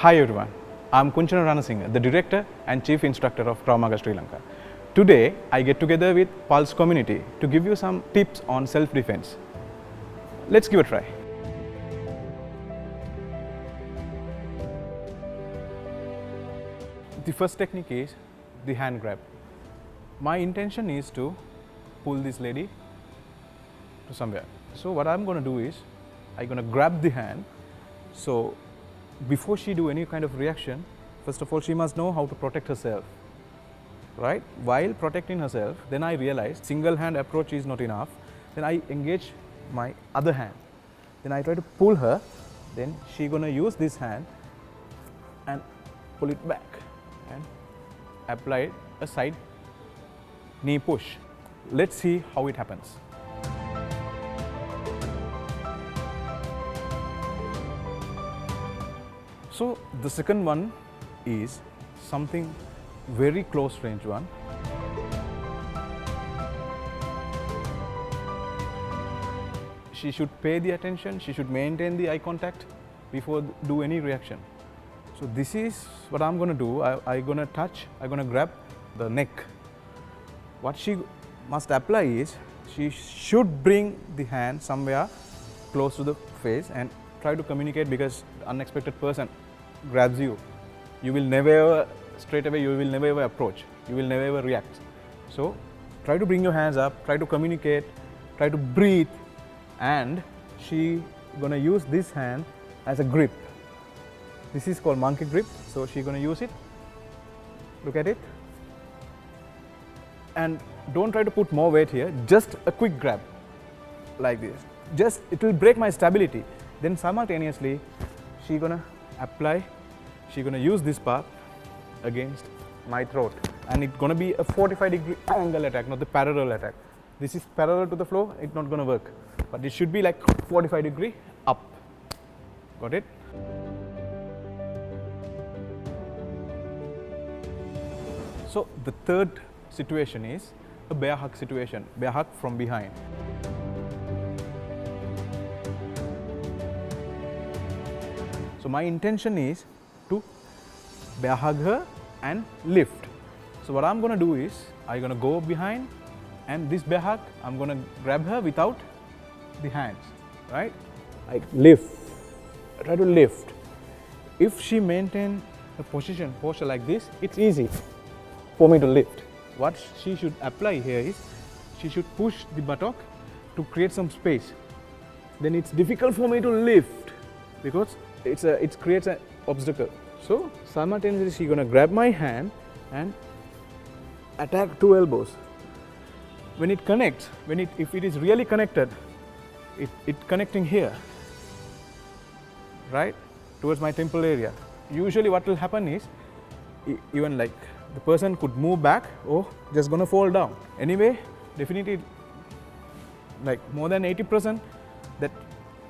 Hi everyone, I am Kunchana Ranasinghe, the Director and Chief Instructor of Krav Maga Sri Lanka. Today, I get together with Pulse community to give you some tips on self-defense. Let's give it a try. The first technique is the hand grab. My intention is to pull this lady to somewhere. So what I'm going to do is, I'm going to grab the hand. So before she do any kind of reaction, first of all she must know how to protect herself, right? While protecting herself, then I realized single hand approach is not enough. Then I engage my other hand. Then I try to pull her. Then she gonna use this hand and pull it back and apply a side knee push. Let's see how it happens. So the second one is something very close range one. She should pay the attention, she should maintain the eye contact before do any reaction. So this is what I'm going to do. I'm going to touch, I'm going to grab the neck. What she must apply is, she should bring the hand somewhere close to the face and try to communicate, because unexpected person grabs you. You will never ever, straight away you will never ever approach, you will never ever react. So try to bring your hands up, try to communicate, try to breathe, and she gonna use this hand as a grip. This is called monkey grip. So she gonna use it, look at it, and don't try to put more weight here, just a quick grab like this. Just, it will break my stability. Then simultaneously she gonna apply, she gonna use this part against my throat, and it's gonna be a 45-degree angle attack, not the parallel attack. This is parallel to the floor, it's not gonna work, but it should be like 45-degree up. Got it? So the third situation is a bear hug situation, bear hug from behind. So my intention is to bear hug her and lift. So what I'm going to do is, I'm going to go behind, and this bear hug, I'm going to grab her without the hands, right? Like lift, try to lift. If she maintain a posture like this, it's easy for me to lift. What she should apply here is, she should push the buttock to create some space. Then it's difficult for me to lift because it creates an obstacle. So simultaneously she's gonna grab my hand and attack two elbows. When it connects, if it is really connected, it connecting here, right, towards my temple area. Usually what will happen is, even like the person could move back or just gonna fall down. Anyway, definitely like more than 80% that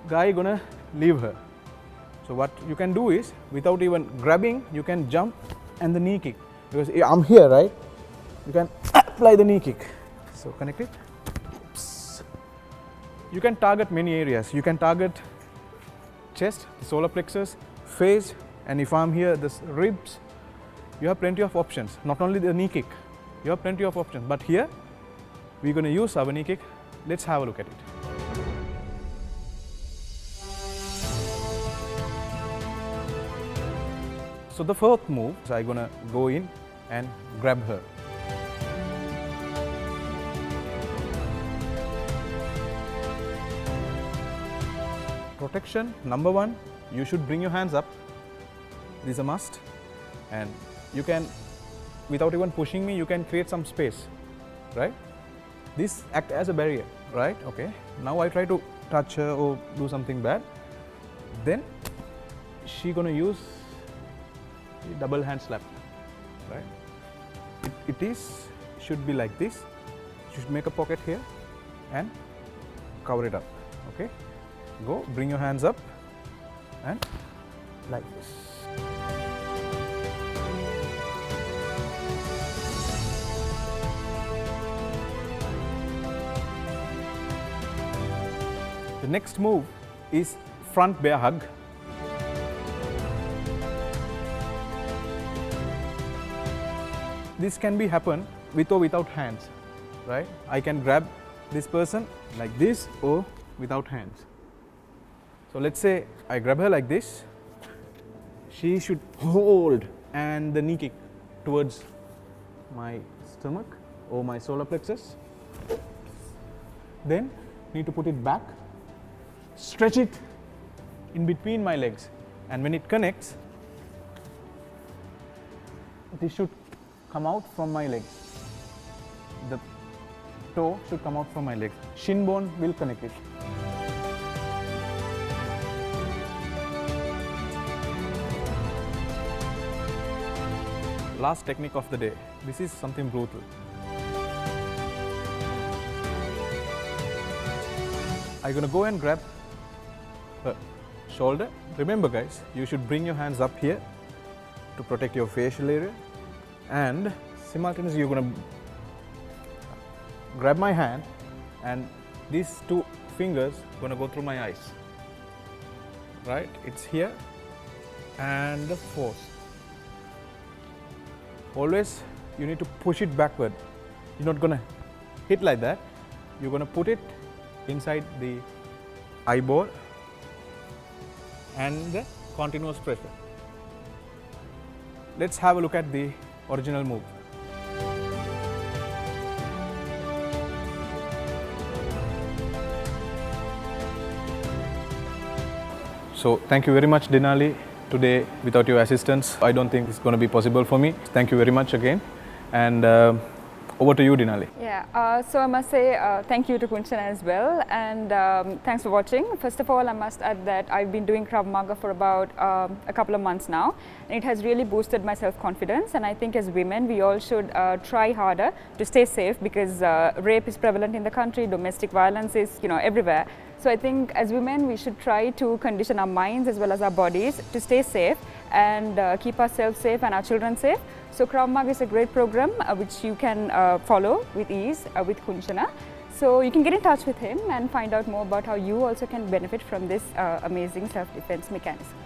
guy gonna leave her. So what you can do is, without even grabbing, you can jump and the knee kick. Because I'm here, right? You can apply the knee kick. So connect it. You can target many areas. You can target chest, the solar plexus, face, and if I'm here, the ribs. You have plenty of options. Not only the knee kick, you have plenty of options. But here, we're going to use our knee kick. Let's have a look at it. So the fourth move, so I'm going to go in and grab her. Protection, number one, you should bring your hands up. This is a must. And you can, without even pushing me, you can create some space, right? This act as a barrier, right? Okay. Now I try to touch her or do something bad. Then she gonna use double hand slap, right? It should be like this. You should make a pocket here and cover it up, okay? Go, bring your hands up and like this. The next move is front bear hug. this can be happen with or without hands, right? I can grab this person like this or without hands. So let's say I grab her like this, she should hold and the knee kick towards my stomach or my solar plexus. Then need to put it back, stretch it in between my legs, and when it connects, this should come out from my legs. The toe should come out from my legs. Shin bone will connect it. Last technique of the day. This is something brutal. I'm gonna go and grab her shoulder. Remember guys, you should bring your hands up here to protect your facial area, and simultaneously you're gonna grab my hand and these two fingers gonna go through my eyes. Right? It's here and the force. Always you need to push it backward. You're not gonna hit like that. You're gonna put it inside the eyeball and the continuous pressure. Let's have a look at the original move. So thank you very much, Denali. Today, without your assistance, I don't think it's going to be possible for me. Thank you very much again. And over to you, Denali. Yeah, so I must say thank you to Kunchana as well, and thanks for watching. First of all, I must add that I've been doing Krav Maga for about a couple of months now, and it has really boosted my self-confidence. And I think as women, we all should try harder to stay safe, because rape is prevalent in the country, domestic violence is everywhere. So I think as women, we should try to condition our minds as well as our bodies to stay safe and keep ourselves safe and our children safe. So Krav Maga is a great program which you can follow with ease with Kunchana. So you can get in touch with him and find out more about how you also can benefit from this amazing self-defense mechanism.